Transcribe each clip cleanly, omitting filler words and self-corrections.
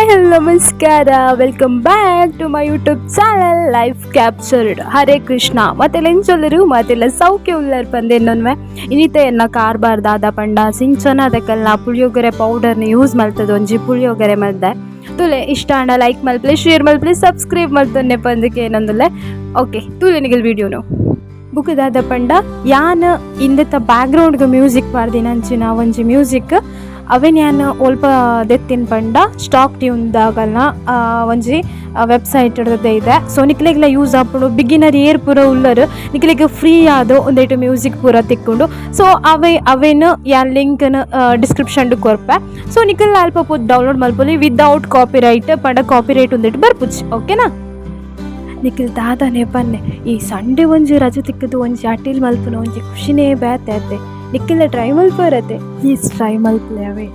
Hi hello ನಮಸ್ಕಾರ, welcome back to my YouTube channel life captured. Hare Krishna. ಮತ್ತೆಲ್ಲ ಎಂಚೊಲ್ಲರು ಮತ್ತೆಲ್ಲ ಸೌಖ್ಯ ಉಳ್ಳರ್ ಪಂದೇನೊನ್ವೆ ಇನ್ನಿತೆ ಎನ್ನ ಕಾರ್ಬಾರ್ದಾದ ಪಂಡ ಸಿಂಚನ ಅದಕ್ಕೆಲ್ಲ ಪುಳಿಯೋಗರೆ ಪೌಡರ್ನ ಯೂಸ್ ಮಲ್ತದ ಒಂಜಿ ಪುಳಿಯೋಗರೆ ಮಲ್ದೆ ತುಲೆ ಇಷ್ಟ ಅಂಡ ಲೈಕ್ ಮಲ್ಪಲೆ ಶೇರ್ ಮಲ್ಪಲೆ ಸಬ್ಸ್ಕ್ರೈಬ್ ಮಲ್ತನ್ನೆ ಪಂದಕ್ಕೆ ಏನಂದಲೆ ಓಕೆ ತುಲೆ ನಿಗಲ್ ವಿಡಿಯೋನು ಬುಕ್ದಾದ ಪಂಡ ಯಾನ್ ಇಂದತ್ತ ಬ್ಯಾಕ್ಗ್ರೌಂಡ್ಗೆ ಮ್ಯೂಸಿಕ್ ಪಾಡ್ದಿನ ಅಂಚಿನ ಒಂಜಿ ಮ್ಯೂಸಿಕ್ ಅವೇನು ಯಾನು ಒಲ್ಪ ದೆತ್ತಿನ ಪಂಡ ಸ್ಟಾಕ್ ಟ್ಯೂನ್ದಾಗಲ್ನ ಒಂಜಿ ವೆಬ್ಸೈಟ್ ಇದೆ. ಸೊ ನಿಕ್ಲೆಗ್ಲ ಯೂಸ್ ಆಪುಂಡು ಬಿಗಿನರ್ ಏರ್ ಪೂರ ಉಳ್ಳರು ನಿಕ್ಲೆಗ್ ಫ್ರೀ ಆದ ಒಂದೇಟು ಮ್ಯೂಸಿಕ್ ಪೂರ ತಿಕ್ಕೊಂಡು. ಸೊ ಅವೇನು ಯಾನ್ ಲಿಂಕ್ನ ಡಿಸ್ಕ್ರಿಪ್ಷನ್ಡು ಕೊರ್ಪೆ. ಸೊ ನಿಕ್ಲೆಲ್ಲ ಅಲ್ಪ ಪೋದು ಡೌನ್ಲೋಡ್ ಮಲ್ಪೊಲಿ ವಿದೌಟ್ ಕಾಪಿರೈಟ್ ಪಂಡ ಕಾಪಿರೈಟ್ ಒಂದೇಟು ಬರ್ಪುಜ್ ಓಕೆನಾ. ನಿಖಿಲ್ ದಾದಾನೆ ಪನ್ನೆ ಈ ಸಂಡೆ ಒಂಜಿ ರಜೆ ತಿಕ್ಕದು ಒಂಜಿ ಅಟಿಲ್ ಮಲ್ಪನ ಒಂಜಿ ಖುಷಿನೇ ಬೇತೆ ನಿಖಿಲ ಟ್ರೈ ಮಲ್ಪರತ್ತೆ ಪ್ಲೀಸ್ ಟ್ರೈ ಮಲ್ಪಲೆ ಅವೇ.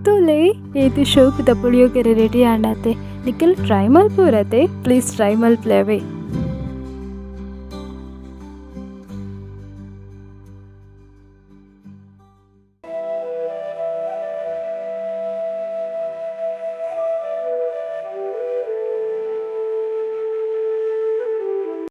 ತುಲೆ ಏತಿ ಶೋಕದ ಪುಳಿಯೋಗರೆ ರೆಡಿ ಆಂಡತೆ ನಿಖಿಲ್ ಟ್ರೈ ಮಲ್ಪೂರತೆ ಪ್ಲೀಸ್ ಟ್ರೈ ಮಲ್ಪ್ಲೇವೆ.